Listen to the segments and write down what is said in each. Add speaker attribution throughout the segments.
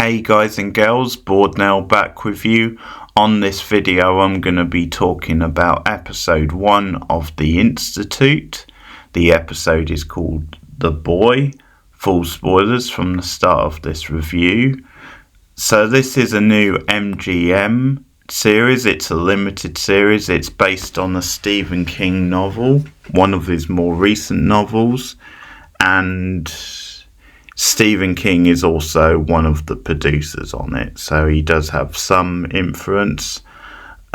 Speaker 1: Hey guys and girls, Board Now back with you. On this video I'm going to be talking about episode 1 of The Institute. The episode is called The Boy. Full spoilers from the start of this review. So this is a new MGM series. It's a limited series. It's based on a Stephen King novel, one of his more recent novels, and Stephen King is also one of the producers on it, so he does have some influence.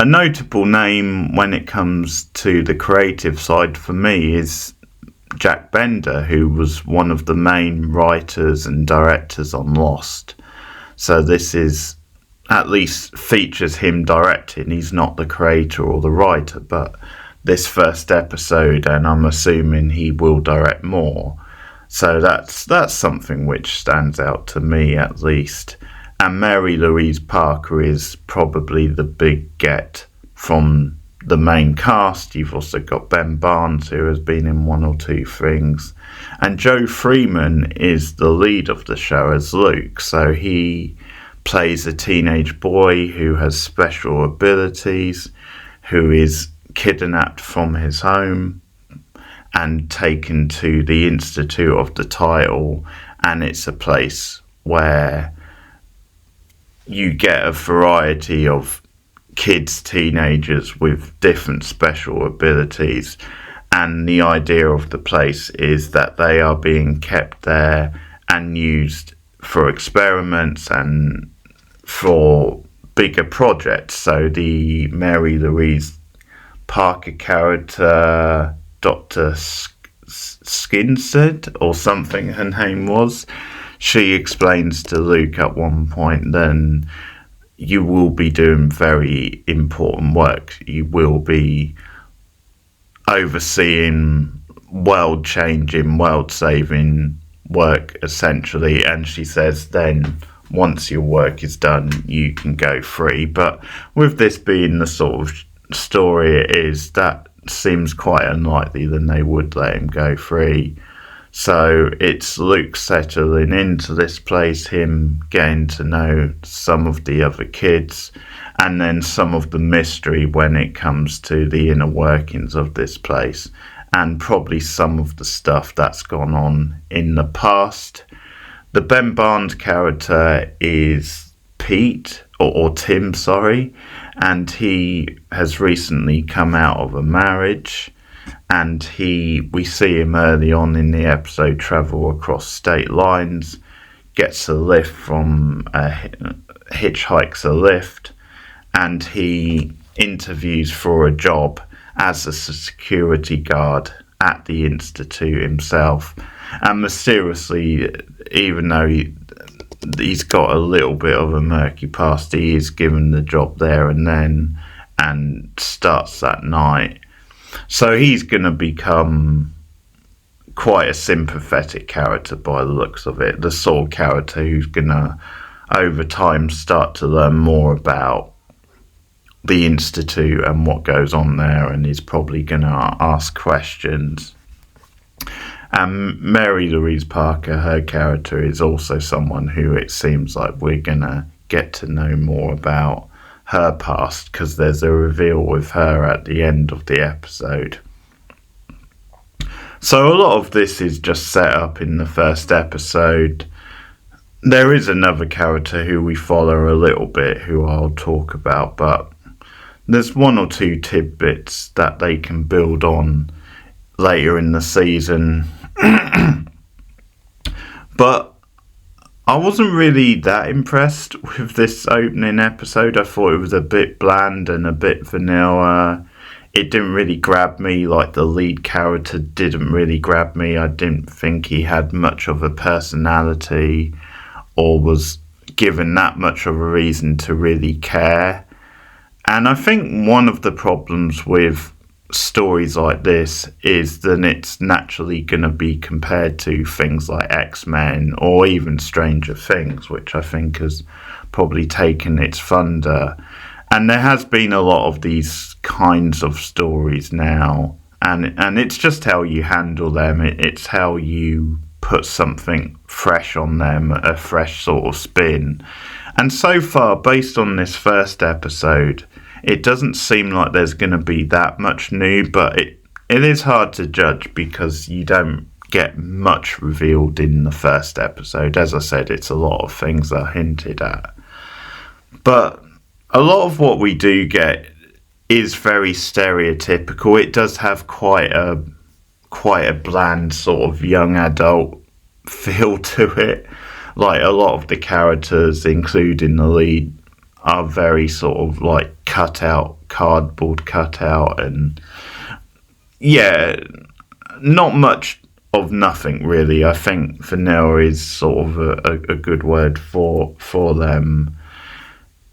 Speaker 1: A notable name when it comes to the creative side for me is Jack Bender, who was one of the main writers and directors on Lost. So this is, at least features him directing. He's not the creator or the writer, but this first episode, and I'm assuming he will direct more. So that's something which stands out to me at least. And Mary Louise Parker is probably the big get from the main cast. You've also got Ben Barnes, who has been in one or two things. And Joe Freeman is the lead of the show as Luke. So he plays a teenage boy who has special abilities, who is kidnapped from his home and taken to the Institute of the Title, and it's a place where you get a variety of kids, teenagers with different special abilities, and the idea of the place is that they are being kept there and used for experiments and for bigger projects. So the Mary Louise Parker character, Dr. Skinsted or something her name was, she explains to Luke at one point, then you will be doing very important work. You will be overseeing world-changing, world-saving work, essentially. And she says then once your work is done, you can go free. But with this being the sort of story it is, that seems quite unlikely then they would let him go free. So it's Luke settling into this place, him getting to know some of the other kids, and then some of the mystery when it comes to the inner workings of this place, and probably some of the stuff that's gone on in the past. The Ben Barnes character is Pete, or Tim, sorry, and he has recently come out of a marriage, and we see him early on in the episode travel across state lines, gets a lift from hitchhikes a lift, and he interviews for a job as a security guard at the Institute himself. And mysteriously, even though he's got a little bit of a murky past, he is given the job there and then, and starts that night. So he's going to become quite a sympathetic character by the looks of it. The sort of character who's going to, over time, start to learn more about the Institute and what goes on there, and is probably going to ask questions. And Mary Louise Parker, her character, is also someone who it seems like we're going to get to know more about her past, because there's a reveal with her at the end of the episode. So a lot of this is just set up in the first episode. There is another character who we follow a little bit, who I'll talk about, but there's one or two tidbits that they can build on later in the season. But I wasn't really that impressed with this opening episode. I thought it was a bit bland and a bit vanilla. It didn't really grab me, like the lead character didn't really grab me. I didn't think he had much of a personality or was given that much of a reason to really care. And I think one of the problems with stories like this is that it's naturally going to be compared to things like X-Men or even Stranger Things, which I think has probably taken its thunder. And there has been a lot of these kinds of stories now, and it's just how you handle them. It's how you put something fresh on them, a fresh sort of spin. And so far, based on this first episode, it doesn't seem like there's going to be that much new, but it is hard to judge because you don't get much revealed in the first episode. As I said, it's a lot of things are hinted at. But a lot of what we do get is very stereotypical. It does have quite a bland sort of young adult feel to it. Like a lot of the characters, including the lead, are very sort of like cardboard cutout, and yeah, not much of nothing really. I think vanilla is sort of a good word for them.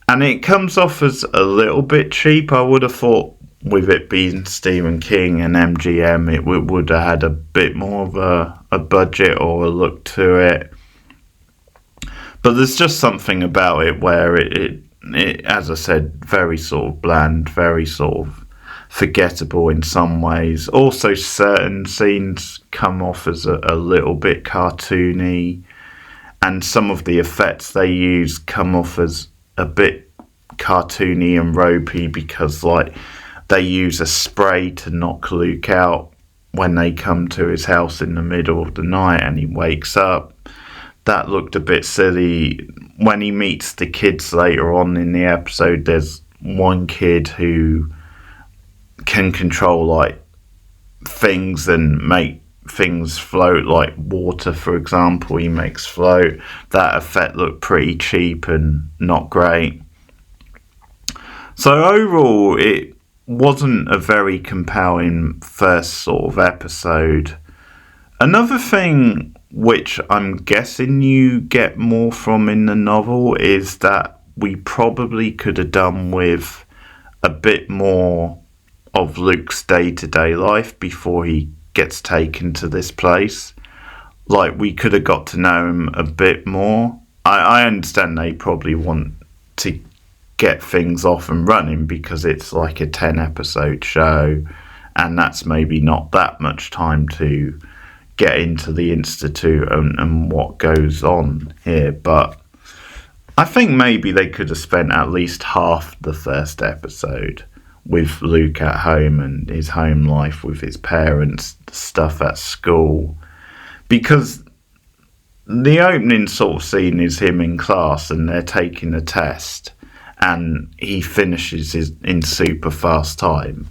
Speaker 1: And it comes off as a little bit cheap. I would have thought with it being Stephen King and MGM, it would have had a bit more of a budget or a look to it. But there's just something about it where it, as I said, very sort of bland, very sort of forgettable in some ways. Also, certain scenes come off as a little bit cartoony, and some of the effects they use come off as a bit cartoony and ropey because, like, they use a spray to knock Luke out when they come to his house in the middle of the night and he wakes up. That looked a bit silly. When he meets the kids later on in the episode, there's one kid who can control like things and make things float, like water, for example, he makes float. That effect looked pretty cheap and not great. So overall, it wasn't a very compelling first sort of episode. Another thing which I'm guessing you get more from in the novel is that we probably could have done with a bit more of Luke's day-to-day life before he gets taken to this place. Like, we could have got to know him a bit more. I understand they probably want to get things off and running because it's like a 10-episode show, and that's maybe not that much time to get into the Institute and what goes on here. But I think maybe they could have spent at least half the first episode with Luke at home and his home life with his parents, stuff at school. Because the opening sort of scene is him in class and they're taking a test and he finishes in super fast time.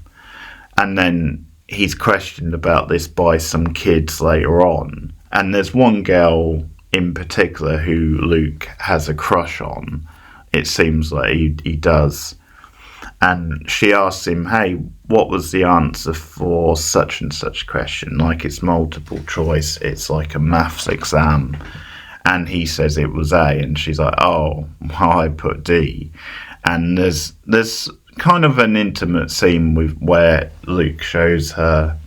Speaker 1: And then he's questioned about this by some kids later on. And there's one girl in particular who Luke has a crush on. It seems like he does. And she asks him, hey, what was the answer for such and such question? Like, it's multiple choice. It's like a maths exam. And he says it was A. And she's like, oh, well, I put D. And there's kind of an intimate scene with where Luke shows her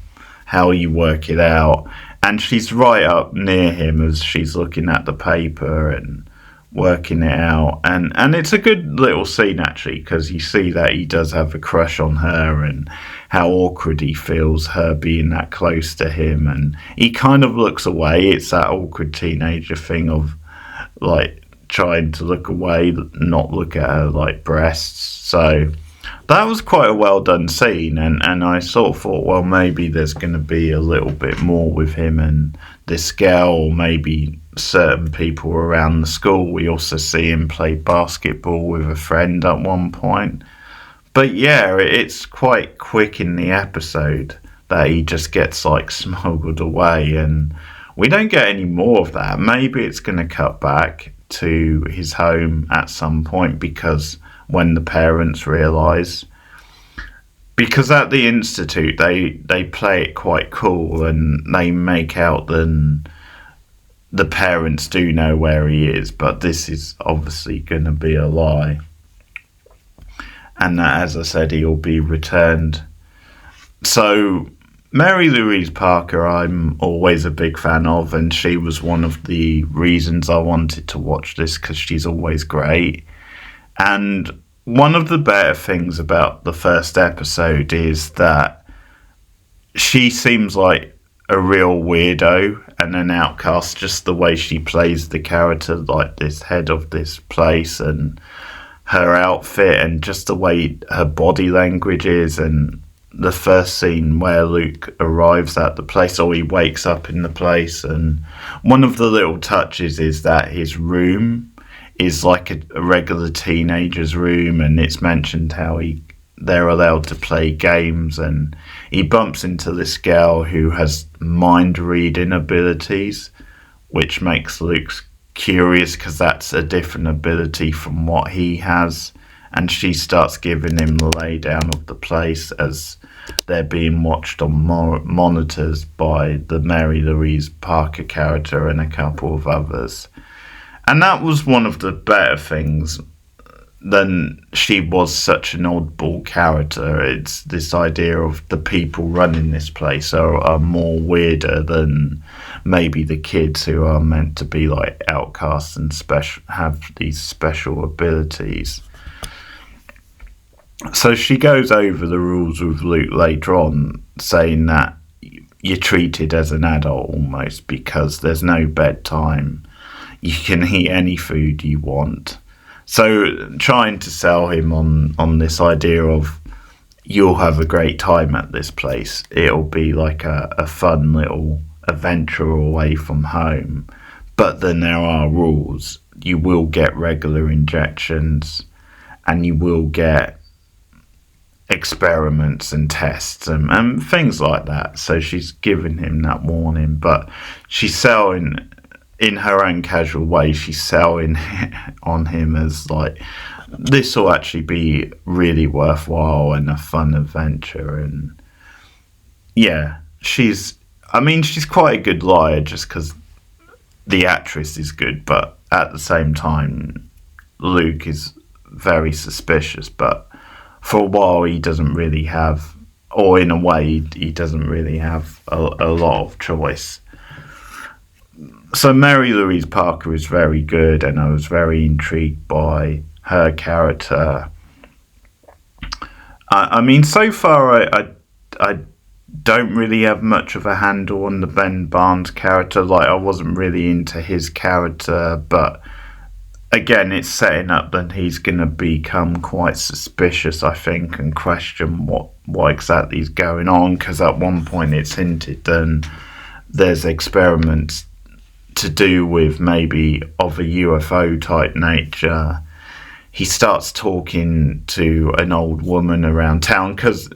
Speaker 1: how you work it out. And she's right up near him as she's looking at the paper and working it out, and it's a good little scene actually, because you see that he does have a crush on her and how awkward he feels her being that close to him, and he kind of looks away. It's that awkward teenager thing of like trying to look away, not look at her like breasts. So that was quite a well done scene, and I sort of thought, well, maybe there's going to be a little bit more with him and this girl, or maybe certain people around the school. We also see him play basketball with a friend at one point. But yeah, it's quite quick in the episode that he just gets like smuggled away, and we don't get any more of that. Maybe it's going to cut back to his home at some point, because when the parents realise, because at the Institute they play it quite cool and they make out that the parents do know where he is, but this is obviously going to be a lie, and that, as I said, he'll be returned. So Mary Louise Parker I'm always a big fan of, and she was one of the reasons I wanted to watch this, because she's always great. And one of the better things about the first episode is that she seems like a real weirdo, and an outcast, just the way she plays the character, like this head of this place, and her outfit, and just the way her body language is. And the first scene where Luke arrives at the place, or he wakes up in the place, and one of the little touches is that his room is like a regular teenager's room, and it's mentioned how they're allowed to play games, and he bumps into this girl who has mind reading abilities, which makes Luke curious because that's a different ability from what he has. And she starts giving him the laydown of the place as they're being watched on monitors by the Mary Louise Parker character and a couple of others. And that was one of the better things. Than she was such an oddball character. It's this idea of the people running this place are more weirder than maybe the kids who are meant to be like outcasts and have these special abilities. So she goes over the rules with Luke later on, saying that you're treated as an adult almost because there's no bedtime. You can eat any food you want. So trying to sell him on this idea of you'll have a great time at this place. It'll be like a fun little adventure away from home. But then there are rules. You will get regular injections and you will get experiments and tests and things like that. So she's giving him that warning, but she's selling, in her own casual way, she's selling on him as like, this will actually be really worthwhile and a fun adventure. And yeah, she's quite a good liar just because the actress is good, but at the same time, Luke is very suspicious. But for a while, he doesn't really have, or in a way, he doesn't really have a lot of choice. So Mary Louise Parker is very good, and I was very intrigued by her character. I mean, so far I don't really have much of a handle on the Ben Barnes character. Like, I wasn't really into his character, but again, it's setting up that he's going to become quite suspicious, I think, and question what exactly is going on, because at one point it's hinted that there's experiments to do with maybe of a UFO type nature. He starts talking to an old woman around town because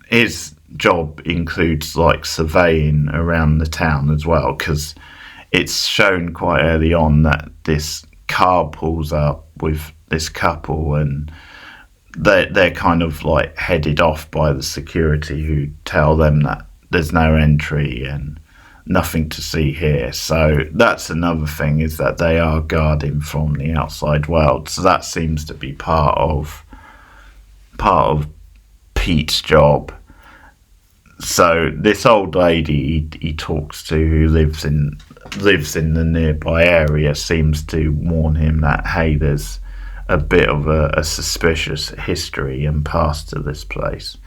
Speaker 1: his job includes like surveying around the town as well, because it's shown quite early on that this car pulls up with this couple and they're kind of like headed off by the security who tell them that there's no entry and nothing to see here. So that's another thing, is that they are guarding from the outside world. So that seems to be part of Pete's job. So this old lady he talks to, who lives in the nearby area, seems to warn him that, hey, there's a bit of a suspicious history and past to this place.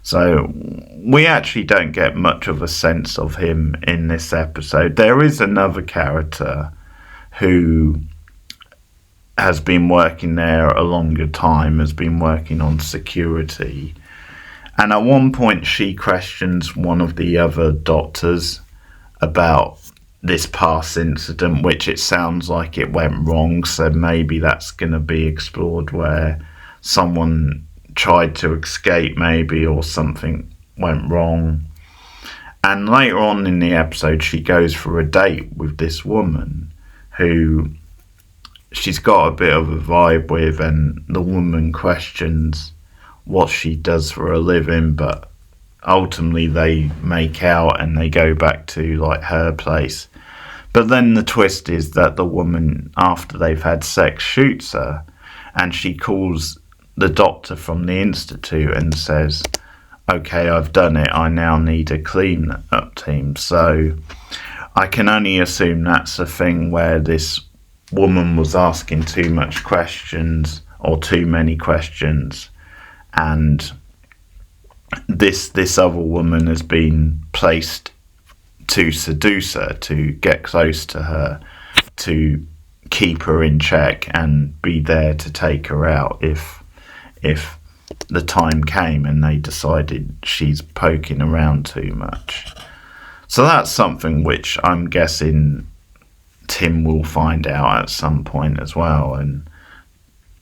Speaker 1: So we actually don't get much of a sense of him in this episode. There is another character who has been working there a longer time, has been working on security. And at one point she questions one of the other doctors about this past incident, which it sounds like it went wrong. So maybe that's going to be explored, where someone tried to escape maybe, or something went wrong. And later on in the episode, she goes for a date with this woman who she's got a bit of a vibe with, and the woman questions what she does for a living, but ultimately they make out and they go back to like her place. But then the twist is that the woman, after they've had sex, shoots her, and she calls the doctor from the institute and says, okay, I've done it, I now need a clean up team. So I can only assume that's a thing where this woman was asking too much questions, or too many questions, and this other woman has been placed to seduce her, to get close to her, to keep her in check and be there to take her out if the time came and they decided she's poking around too much. So that's something which I'm guessing Tim will find out at some point as well, and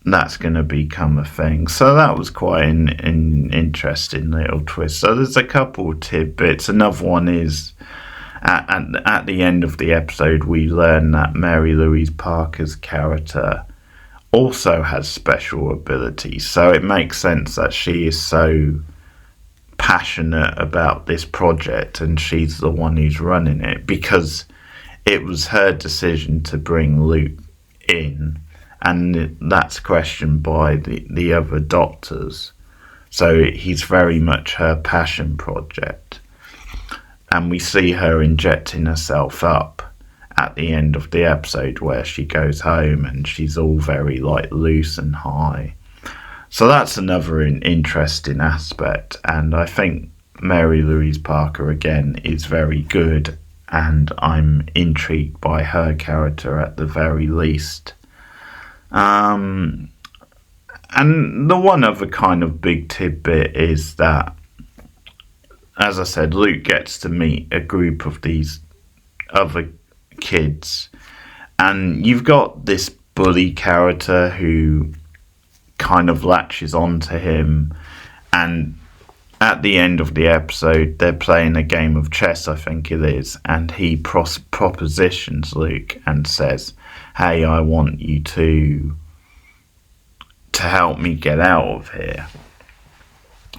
Speaker 1: that's going to become a thing. So that was quite an interesting little twist. So there's a couple of tidbits. Another one is at the end of the episode, we learn that Mary Louise Parker's character also has special abilities. So it makes sense that she is so passionate about this project and she's the one who's running it, because it was her decision to bring Luke in, and that's questioned by the other doctors. So he's very much her passion project. And we see her injecting herself up at the end of the episode, where she goes home and she's all very loose and high. So that's another interesting aspect. And I think Mary Louise Parker again is very good, and I'm intrigued by her character at the very least. And the one other kind of big tidbit is that, as I said, Luke gets to meet a group of these other kids, and you've got this bully character who kind of latches on to him, and at the end of the episode they're playing a game of chess, I think it is, and he propositions Luke and says, hey, I want you to help me get out of here.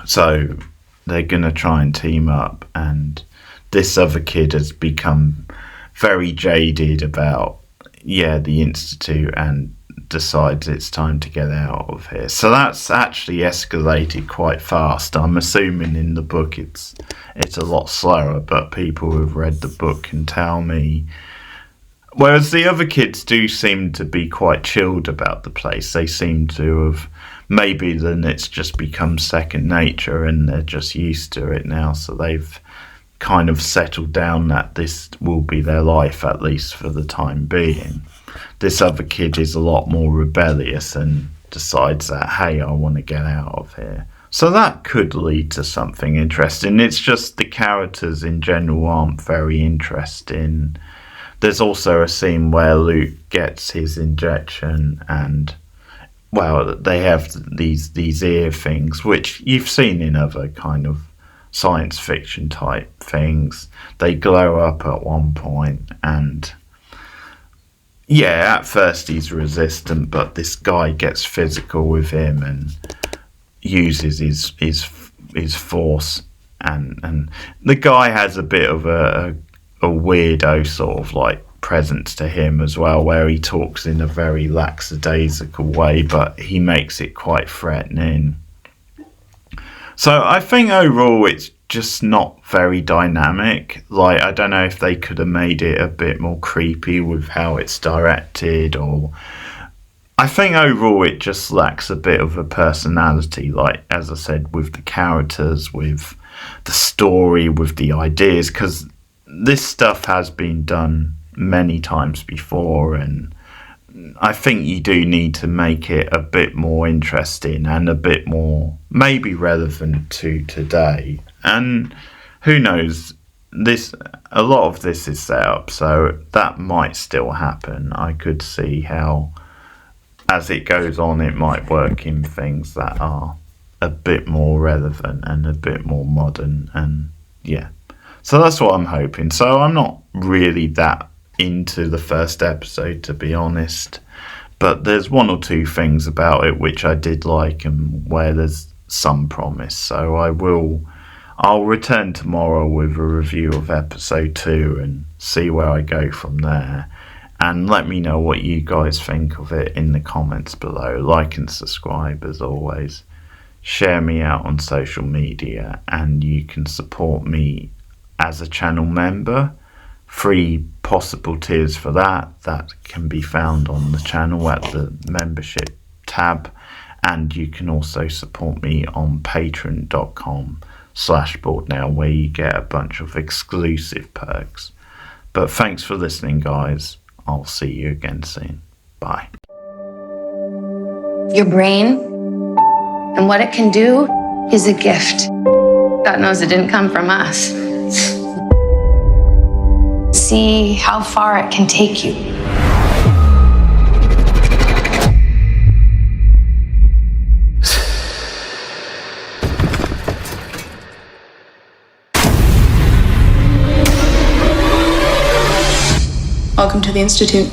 Speaker 1: So they're going to try and team up, and this other kid has become very jaded about, the Institute, and decides it's time to get out of here. So that's actually escalated quite fast. I'm assuming in the book it's a lot slower, but people who've read the book can tell me. Whereas the other kids do seem to be quite chilled about the place. They seem to have, maybe then it's just become second nature and they're just used to it now. So they've kind of settled down that this will be their life, at least for the time being. This other kid is a lot more rebellious and decides that, hey, I want to get out of here. So that could lead to something interesting. It's just the characters in general aren't very interesting. There's also a scene where Luke gets his injection and, well, they have these ear things, which you've seen in other kind of science fiction type things. They glow up at one point, and at first he's resistant, but this guy gets physical with him and uses his force, and the guy has a bit of a weirdo sort of presence to him as well, where he talks in a very lackadaisical way, but he makes it quite threatening. So I think overall it's just not very dynamic. I don't know if they could have made it a bit more creepy with how it's directed, or I think overall it just lacks a bit of a personality, as I said, with the characters, with the story, with the ideas, because this stuff has been done many times before, and I think you do need to make it a bit more interesting and a bit more maybe relevant to today. And who knows, a lot of this is set up, so that might still happen. I could see how, as it goes on, it might work in things that are a bit more relevant and a bit more modern, and so that's what I'm hoping. So I'm not really that into the first episode, to be honest, but there's one or two things about it which I did like and where there's some promise. So I'll return tomorrow with a review of episode 2 and see where I go from there, and let me know what you guys think of it in the comments below. Like and subscribe as always. Share me out on social media, and you can support me as a channel member. 3 possible tiers for that can be found on the channel at the membership tab, and you can also support me on patreon.com board now, where you get a bunch of exclusive perks. But thanks for listening, guys. I'll see you again soon. Bye.
Speaker 2: Your brain and what it can do is a gift. God knows it didn't come from us. See how far it can take you.
Speaker 3: Welcome to the Institute.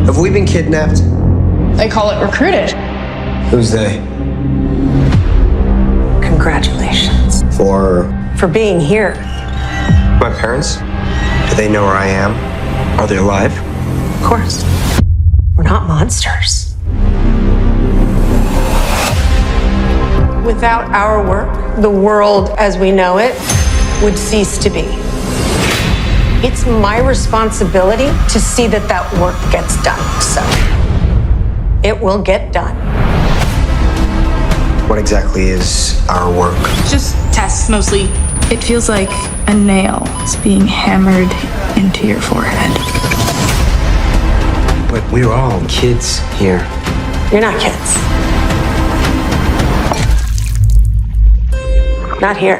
Speaker 4: Have we been kidnapped?
Speaker 3: They call it recruited.
Speaker 4: Who's they?
Speaker 5: Congratulations
Speaker 4: For
Speaker 5: for being here.
Speaker 4: my parents? Do they know where I am? Are they alive?
Speaker 5: Of course. We're not monsters. Without our work, the world as we know it would cease to be. It's my responsibility to see that that work gets done. So it will get done.
Speaker 4: What exactly is our work?
Speaker 3: Just tests mostly. It feels like a nail is being hammered into your forehead.
Speaker 4: But we're all kids here.
Speaker 5: You're not kids. Not here.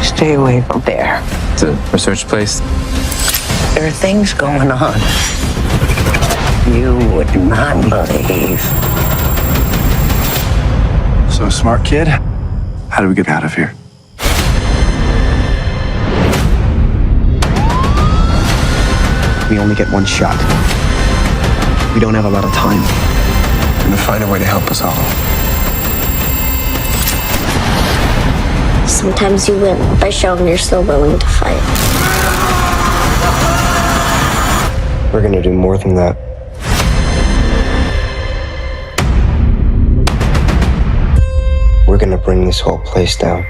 Speaker 5: Stay away from there.
Speaker 6: It's a research place.
Speaker 7: There are things going on you would not believe.
Speaker 6: So, smart kid, how do we get out of here?
Speaker 4: We only get one shot. We don't have a lot of time.
Speaker 6: We're gonna find a way to help us all.
Speaker 8: Sometimes you win by showing you're still willing to fight.
Speaker 4: We're gonna do more than that. We're gonna bring this whole place down.